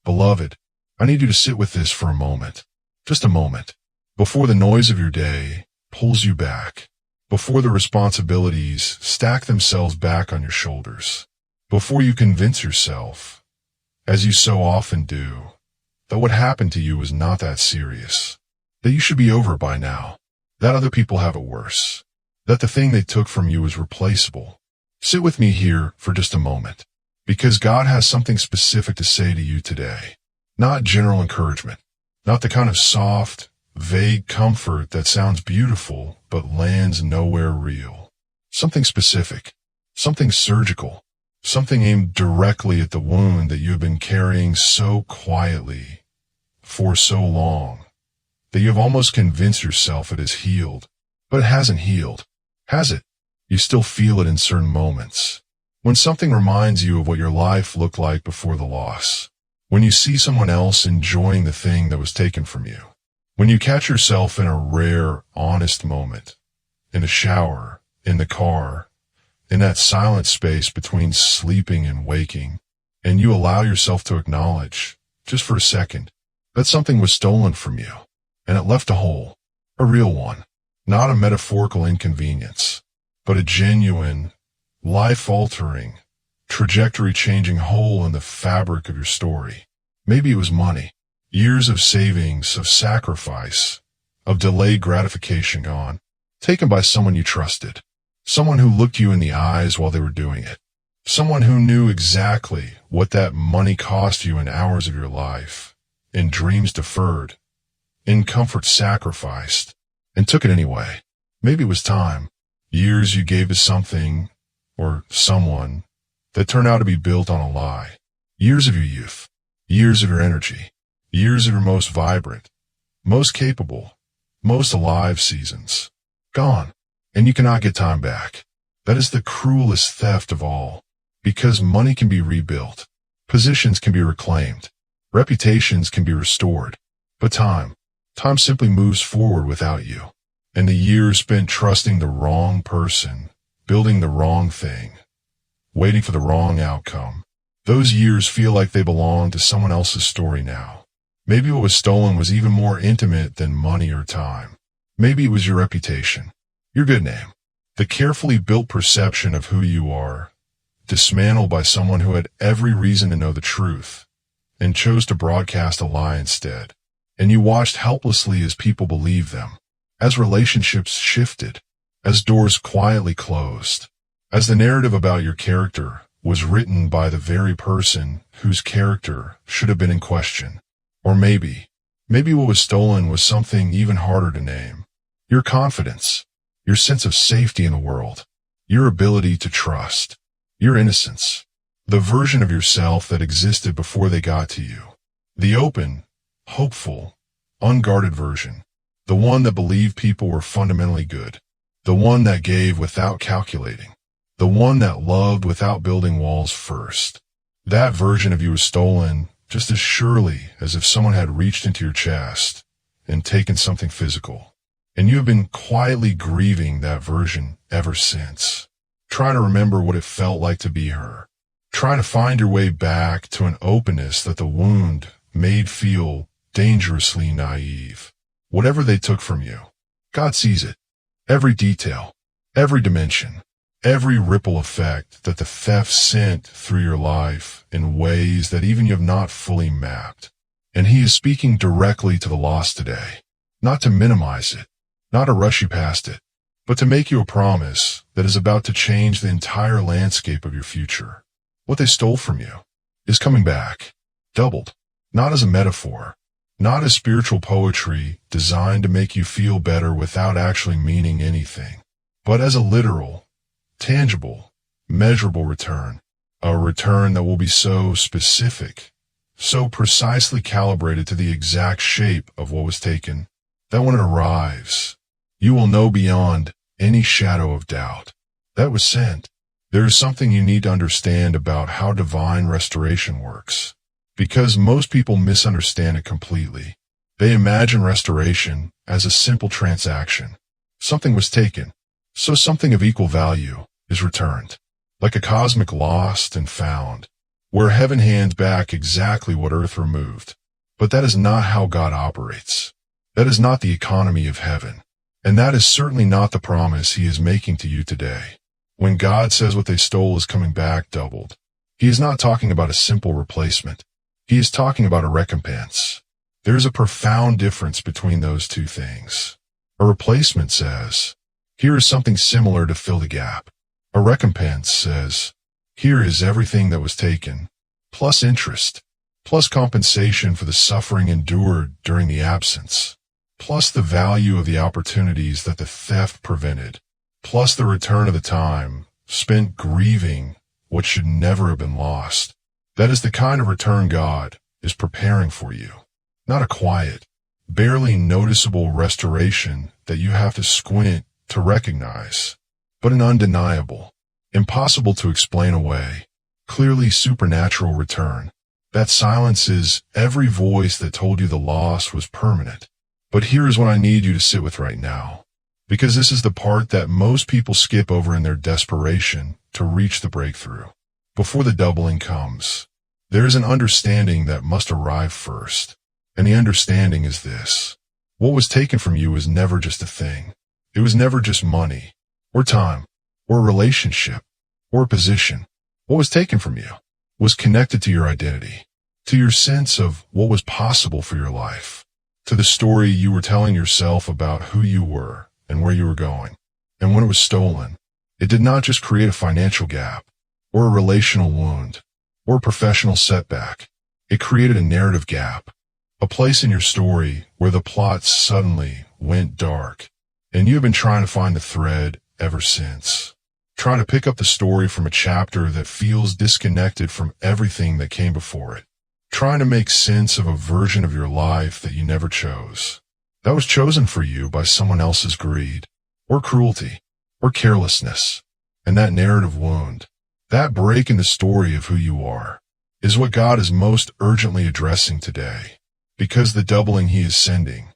Beloved, I need you to sit with this for a moment. Just a moment. Before the noise of your day pulls you back. Before the responsibilities stack themselves back on your shoulders. Before you convince yourself, as you so often do, that what happened to you was not that serious. That you should be over it by now. That other people have it worse. That the thing they took from you is replaceable. Sit with me here for just a moment. Because God has something specific to say to you today. Not general encouragement. Not the kind of soft, vague comfort that sounds beautiful but lands nowhere real. Something specific. Something surgical. Something aimed directly at the wound that you have been carrying so quietly for so long that you have almost convinced yourself it is healed. But it hasn't healed. Has it? You still feel it in certain moments. When something reminds you of what your life looked like before the loss. When you see someone else enjoying the thing that was taken from you. When you catch yourself in a rare, honest moment. In the shower, in the car, in that silent space between sleeping and waking, and you allow yourself to acknowledge, just for a second, that something was stolen from you, and it left a hole, a real one, not a metaphorical inconvenience, but a genuine, life-altering, trajectory-changing hole in the fabric of your story. Maybe it was money, years of savings, of sacrifice, of delayed gratification gone, taken by someone you trusted. Someone who looked you in the eyes while they were doing it. Someone who knew exactly what that money cost you in hours of your life, in dreams deferred, in comfort sacrificed, and took it anyway. Maybe it was time, years you gave to something, or someone, that turned out to be built on a lie. Years of your youth, years of your energy, years of your most vibrant, most capable, most alive seasons. Gone. And you cannot get time back. That is the cruelest theft of all, because money can be rebuilt, positions can be reclaimed, reputations can be restored, but time simply moves forward without you. And the years spent trusting the wrong person, building the wrong thing, waiting for the wrong outcome, those years feel like they belong to someone else's story now. Maybe what was stolen was even more intimate than money or time. Maybe it was your reputation. Your good name, the carefully built perception of who you are, dismantled by someone who had every reason to know the truth, and chose to broadcast a lie instead. And you watched helplessly as people believed them, as relationships shifted, as doors quietly closed, as the narrative about your character was written by the very person whose character should have been in question. Or maybe what was stolen was something even harder to name. Your confidence. Your sense of safety in the world, your ability to trust, your innocence, the version of yourself that existed before they got to you. The open, hopeful, unguarded version, the one that believed people were fundamentally good, the one that gave without calculating, the one that loved without building walls first. That version of you was stolen just as surely as if someone had reached into your chest and taken something physical. And you have been quietly grieving that version ever since. Try to remember what it felt like to be her. Try to find your way back to an openness that the wound made feel dangerously naive. Whatever they took from you, God sees it. Every detail, every dimension, every ripple effect that the theft sent through your life in ways that even you have not fully mapped. And He is speaking directly to the lost today, not to minimize it, not to rush you past it, but to make you a promise that is about to change the entire landscape of your future. What they stole from you is coming back, doubled, not as a metaphor, not as spiritual poetry designed to make you feel better without actually meaning anything, but as a literal, tangible, measurable return, a return that will be so specific, so precisely calibrated to the exact shape of what was taken, that when it arrives, you will know beyond any shadow of doubt that was sent. There is something you need to understand about how divine restoration works, because most people misunderstand it completely. They imagine restoration as a simple transaction. Something was taken, so something of equal value is returned, like a cosmic lost and found. where heaven hands back exactly what earth removed. But that is not how God operates. That is not the economy of heaven. And that is certainly not the promise he is making to you today. When God says what they stole is coming back doubled, he is not talking about a simple replacement. He is talking about a recompense. There is a profound difference between those two things. A replacement says, here is something similar to fill the gap. A recompense says, here is everything that was taken, plus interest, plus compensation for the suffering endured during the absence, plus the value of the opportunities that the theft prevented, plus the return of the time spent grieving what should never have been lost. That is the kind of return God is preparing for you. Not a quiet, barely noticeable restoration that you have to squint to recognize, but an undeniable, impossible to explain away, clearly supernatural return that silences every voice that told you the loss was permanent. But here is what I need you to sit with right now, because this is the part that most people skip over in their desperation to reach the breakthrough. Before the doubling comes, there is an understanding that must arrive first. And the understanding is this: what was taken from you was never just a thing. It was never just money, or time, or a relationship, or a position. What was taken from you was connected to your identity, to your sense of what was possible for your life, to the story you were telling yourself about who you were and where you were going. And when it was stolen, it did not just create a financial gap, or a relational wound, or a professional setback. It created a narrative gap, a place in your story where the plot suddenly went dark, and you have been trying to find the thread ever since. Trying to pick up the story from a chapter that feels disconnected from everything that came before it. Trying to make sense of a version of your life that you never chose. That was chosen for you by someone else's greed, or cruelty, or carelessness. And that narrative wound, that break in the story of who you are, is what God is most urgently addressing today. Because the doubling he is sending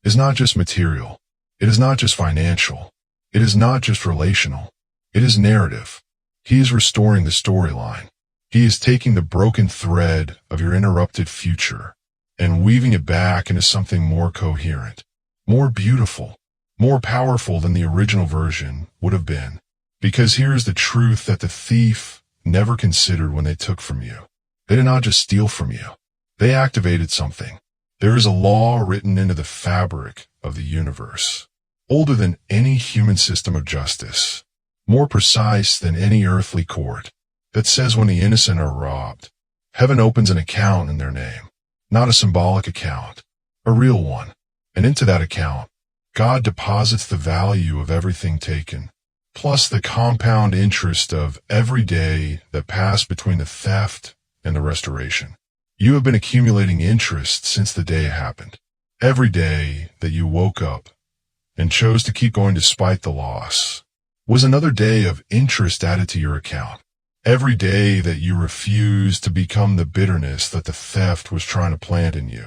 is not just material. It is not just financial. It is not just relational. It is narrative. He is restoring the storyline. He is taking the broken thread of your interrupted future and weaving it back into something more coherent, more beautiful, more powerful than the original version would have been. Because here is the truth that the thief never considered when they took from you. They did not just steal from you. They activated something. There is a law written into the fabric of the universe, older than any human system of justice, more precise than any earthly court, that says when the innocent are robbed, heaven opens an account in their name, not a symbolic account, a real one. And into that account, God deposits the value of everything taken, plus the compound interest of every day that passed between the theft and the restoration. You have been accumulating interest since the day it happened. Every day that you woke up and chose to keep going despite the loss was another day of interest added to your account. Every day that you refused to become the bitterness that the theft was trying to plant in you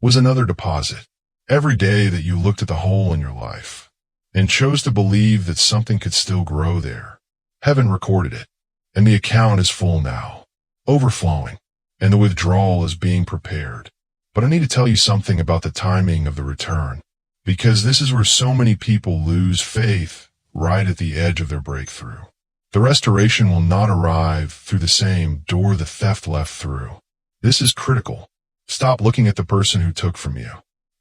was another deposit. Every day that you looked at the hole in your life and chose to believe that something could still grow there, heaven recorded it, and the account is full now, overflowing. And the withdrawal is being prepared. But I need to tell you something about the timing of the return, because this is where so many people lose faith right at the edge of their breakthrough. The restoration will not arrive through the same door the theft left through. This is critical. Stop looking at the person who took from you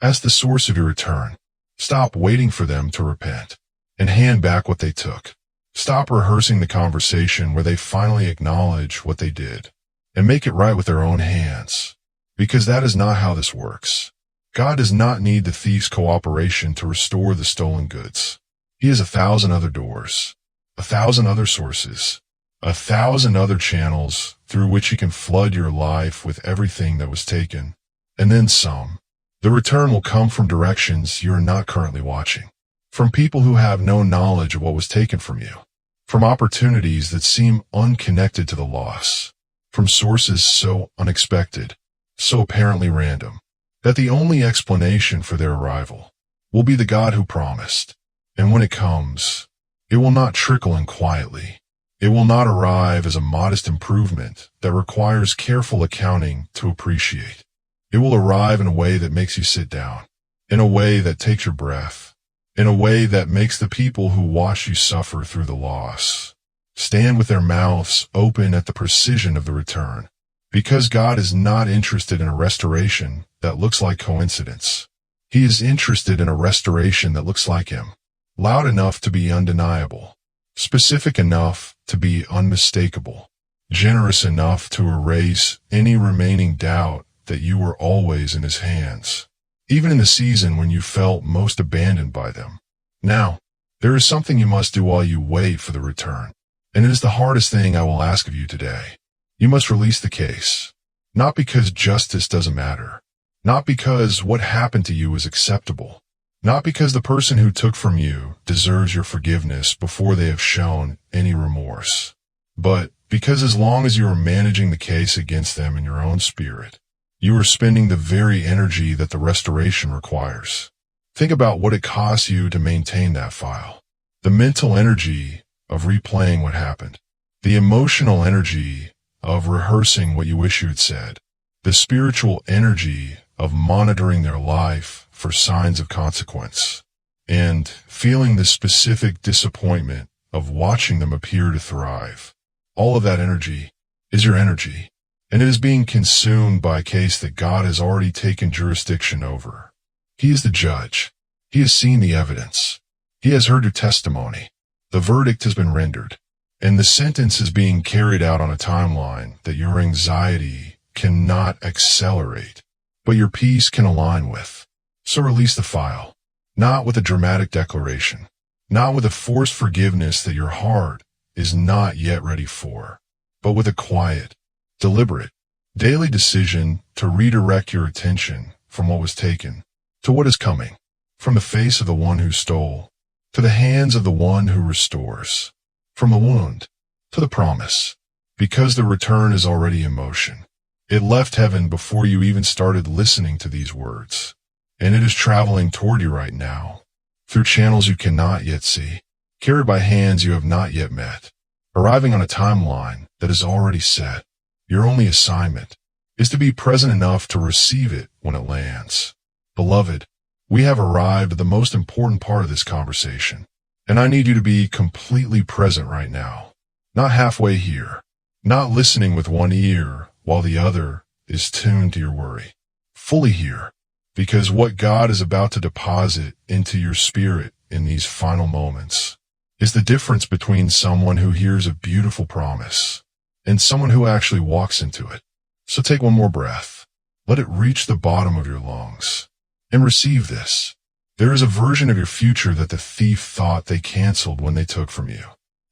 as the source of your return. Stop waiting for them to repent and hand back what they took. Stop rehearsing the conversation where they finally acknowledge what they did and make it right with their own hands, because that is not how this works. God does not need the thief's cooperation to restore the stolen goods. He has 1,000 other doors, 1,000 other sources, 1,000 other channels through which he can flood your life with everything that was taken, and then some. The return will come from directions you are not currently watching, from people who have no knowledge of what was taken from you, from opportunities that seem unconnected to the loss, from sources so unexpected, so apparently random, that the only explanation for their arrival will be the God who promised. And when it comes, it will not trickle in quietly. It will not arrive as a modest improvement that requires careful accounting to appreciate. It will arrive in a way that makes you sit down, in a way that takes your breath, in a way that makes the people who watch you suffer through the loss stand with their mouths open at the precision of the return. Because God is not interested in a restoration that looks like coincidence. He is interested in a restoration that looks like Him, loud enough to be undeniable, specific enough to be unmistakable, generous enough to erase any remaining doubt that you were always in His hands, even in the season when you felt most abandoned by them. Now, there is something you must do while you wait for the return, and it is the hardest thing I will ask of you today. You must release the case, not because justice doesn't matter, not because what happened to you is acceptable, not because the person who took from you deserves your forgiveness before they have shown any remorse, but because as long as you are managing the case against them in your own spirit, you are spending the very energy that the restoration requires. Think about what it costs you to maintain that file. The mental energy of replaying what happened, the emotional energy of rehearsing what you wish you had said, the spiritual energy of monitoring their life for signs of consequence, and feeling the specific disappointment of watching them appear to thrive. All of that energy is your energy, and it is being consumed by a case that God has already taken jurisdiction over. He is the judge. He has seen the evidence. He has heard your testimony. The verdict has been rendered, and the sentence is being carried out on a timeline that your anxiety cannot accelerate, but your peace can align with. So release the file, not with a dramatic declaration, not with a forced forgiveness that your heart is not yet ready for, but with a quiet, deliberate, daily decision to redirect your attention from what was taken to what is coming, from the face of the one who stole to the hands of the one who restores, from the wound to the promise, because the return is already in motion. It left heaven before you even started listening to these words, and it is traveling toward you right now, through channels you cannot yet see, carried by hands you have not yet met, arriving on a timeline that is already set. Your only assignment is to be present enough to receive it when it lands. Beloved, we have arrived at the most important part of this conversation, and I need you to be completely present right now, not halfway here, not listening with one ear while the other is tuned to your worry. Fully here, because what God is about to deposit into your spirit in these final moments is the difference between someone who hears a beautiful promise and someone who actually walks into it. So take one more breath. Let it reach the bottom of your lungs. And receive this. There is a version of your future that the thief thought they canceled when they took from you.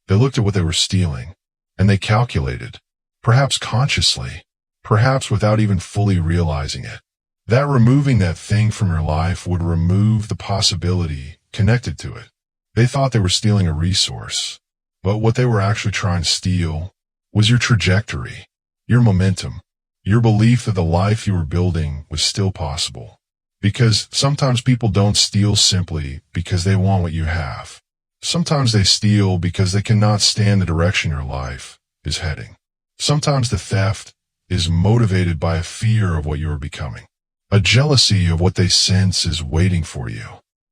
They looked at what they were stealing, and they calculated, perhaps consciously, perhaps without even fully realizing it, that removing that thing from your life would remove the possibility connected to it. They thought they were stealing a resource, but what they were actually trying to steal was your trajectory, your momentum, your belief that the life you were building was still possible. Because sometimes people don't steal simply because they want what you have. Sometimes they steal because they cannot stand the direction your life is heading. Sometimes the theft is motivated by a fear of what you are becoming, a jealousy of what they sense is waiting for you,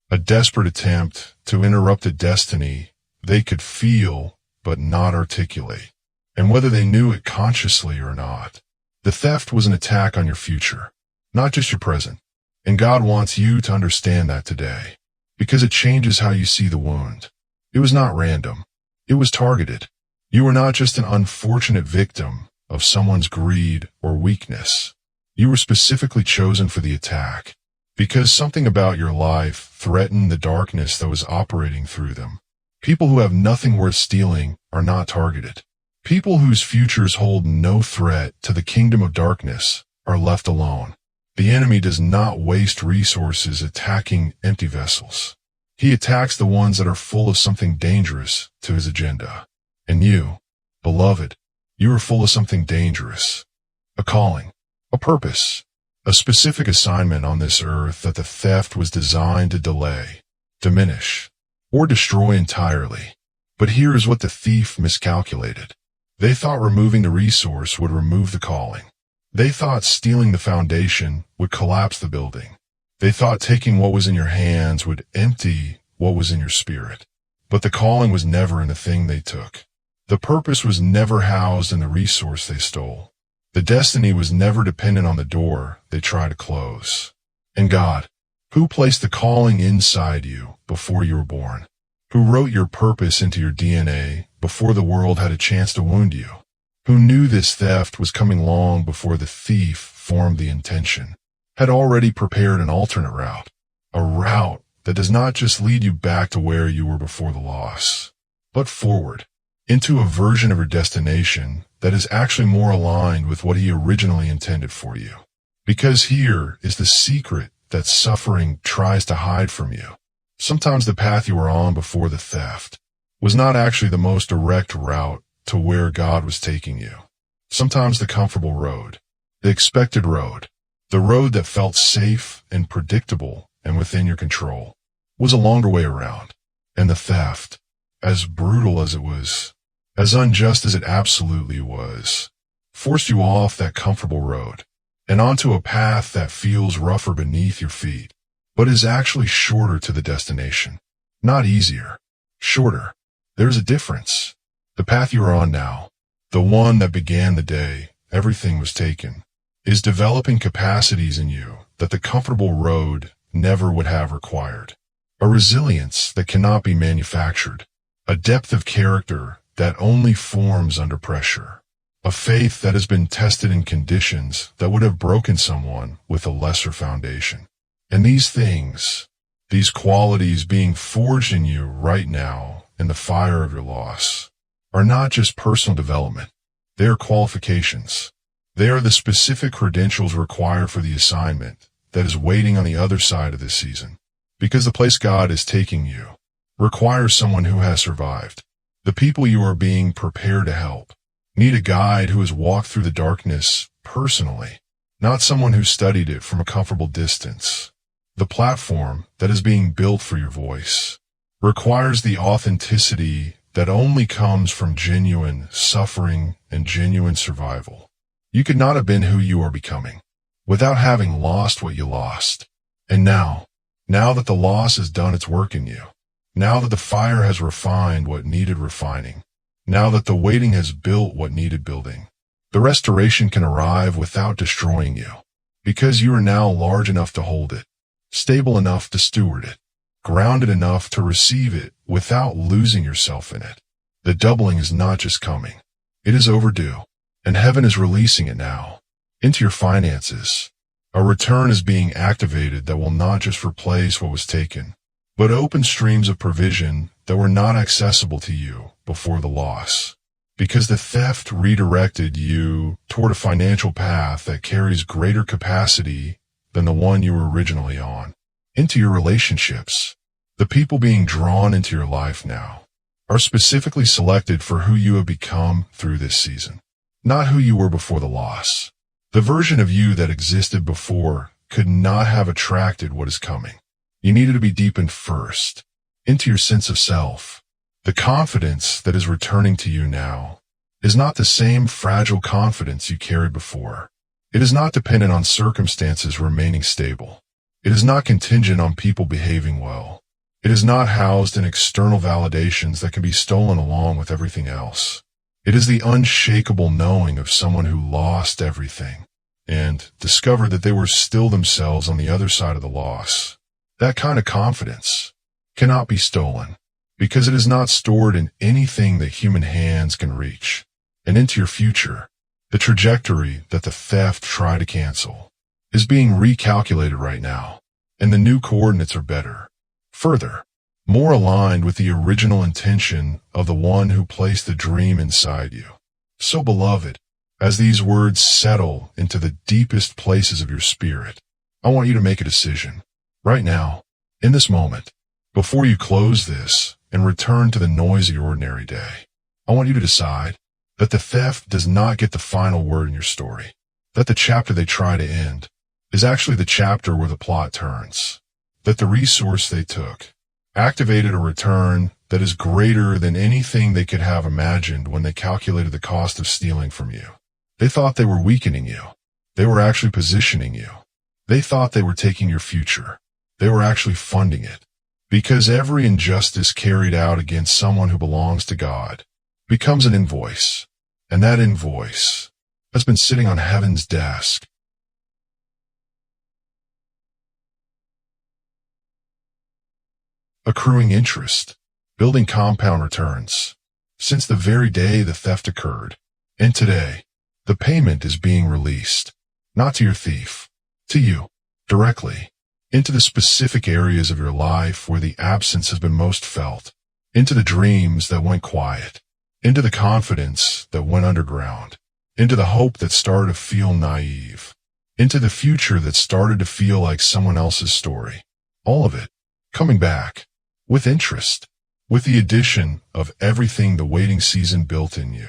a desperate attempt to interrupt a destiny they could feel but not articulate. And whether they knew it consciously or not, the theft was an attack on your future, not just your present. And God wants you to understand that today, because it changes how you see the wound. It was not random. It was targeted. You were not just an unfortunate victim of someone's greed or weakness. You were specifically chosen for the attack, because something about your life threatened the darkness that was operating through them. People who have nothing worth stealing are not targeted. People whose futures hold no threat to the kingdom of darkness are left alone. The enemy does not waste resources attacking empty vessels. He attacks the ones that are full of something dangerous to his agenda. And you, beloved, you are full of something dangerous. A calling, a purpose, a specific assignment on this earth that the theft was designed to delay, diminish, or destroy entirely. But here is what the thief miscalculated. They thought removing the resource would remove the calling. They thought stealing the foundation would collapse the building. They thought taking what was in your hands would empty what was in your spirit. But the calling was never in the thing they took. The purpose was never housed in the resource they stole. The destiny was never dependent on the door they tried to close. And God, who placed the calling inside you before you were born, who wrote your purpose into your DNA before the world had a chance to wound you, who knew this theft was coming long before the thief formed the intention, had already prepared an alternate route, a route that does not just lead you back to where you were before the loss, but forward, into a version of your destination that is actually more aligned with what he originally intended for you. Because here is the secret that suffering tries to hide from you. Sometimes the path you were on before the theft was not actually the most direct route to where God was taking you. Sometimes the comfortable road, the expected road, the road that felt safe and predictable and within your control, was a longer way around. And the theft, as brutal as it was, as unjust as it absolutely was, forced you off that comfortable road and onto a path that feels rougher beneath your feet, but is actually shorter to the destination. Not easier, shorter. There's a difference. The path you are on now, the one that began the day everything was taken, is developing capacities in you that the comfortable road never would have required. A resilience that cannot be manufactured, a depth of character that only forms under pressure, a faith that has been tested in conditions that would have broken someone with a lesser foundation. And these things, these qualities being forged in you right now in the fire of your loss, are not just personal development. They are qualifications. They are the specific credentials required for the assignment that is waiting on the other side of this season. Because the place God is taking you requires someone who has survived. The people you are being prepared to help need a guide who has walked through the darkness personally, not someone who studied it from a comfortable distance. The platform that is being built for your voice requires the authenticity that only comes from genuine suffering and genuine survival. You could not have been who you are becoming without having lost what you lost. And now that the loss has done its work in you, now that the fire has refined what needed refining, now that the waiting has built what needed building, the restoration can arrive without destroying you, because you are now large enough to hold it, stable enough to steward it, grounded enough to receive it without losing yourself in it. The doubling is not just coming. It is overdue, and heaven is releasing it now into your finances. A return is being activated that will not just replace what was taken, but open streams of provision that were not accessible to you before the loss. Because the theft redirected you toward a financial path that carries greater capacity than the one you were originally on. Into your relationships, the people being drawn into your life now are specifically selected for who you have become through this season, not who you were before the loss. The version of you that existed before could not have attracted what is coming. You needed to be deepened first, into your sense of self. The confidence that is returning to you now is not the same fragile confidence you carried before. It is not dependent on circumstances remaining stable. It is not contingent on people behaving well. It is not housed in external validations that can be stolen along with everything else. It is the unshakable knowing of someone who lost everything and discovered that they were still themselves on the other side of the loss. That kind of confidence cannot be stolen because it is not stored in anything that human hands can reach. And into your future, the trajectory that the theft tried to cancel is being recalculated right now, and the new coordinates are better, further, more aligned with the original intention of the one who placed the dream inside you. So beloved, as these words settle into the deepest places of your spirit, I want you to make a decision right now, in this moment, before you close this and return to the noise of your ordinary day. I want you to decide that the theft does not get the final word in your story, that the chapter they try to end is actually the chapter where the plot turns, that the resource they took activated a return that is greater than anything they could have imagined when they calculated the cost of stealing from you. They thought they were weakening you. They were actually positioning you. They thought they were taking your future. They were actually funding it. Because every injustice carried out against someone who belongs to God becomes an invoice. And that invoice has been sitting on heaven's desk. Accruing interest, building compound returns, since the very day the theft occurred. And today, the payment is being released, not to your thief, to you, directly, into the specific areas of your life where the absence has been most felt, into the dreams that went quiet, into the confidence that went underground, into the hope that started to feel naive, into the future that started to feel like someone else's story. All of it coming back with interest, with the addition of everything the waiting season built in you,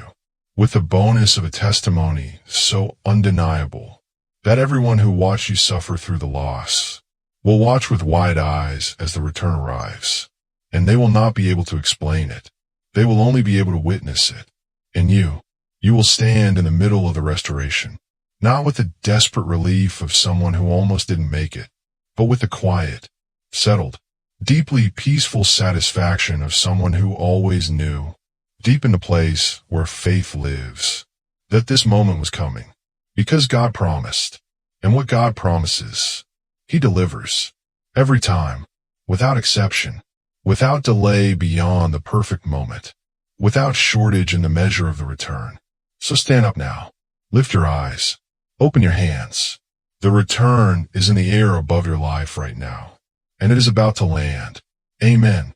with the bonus of a testimony so undeniable that everyone who watched you suffer through the loss will watch with wide eyes as the return arrives, and they will not be able to explain it. They will only be able to witness it. And you will stand in the middle of the restoration, not with the desperate relief of someone who almost didn't make it, but with the quiet, settled, deeply peaceful satisfaction of someone who always knew, deep in the place where faith lives, that this moment was coming. Because God promised, and what God promises, He delivers, every time, without exception, without delay beyond the perfect moment, without shortage in the measure of the return. So stand up now, lift your eyes, open your hands. The return is in the air above your life right now, and it is about to land. Amen.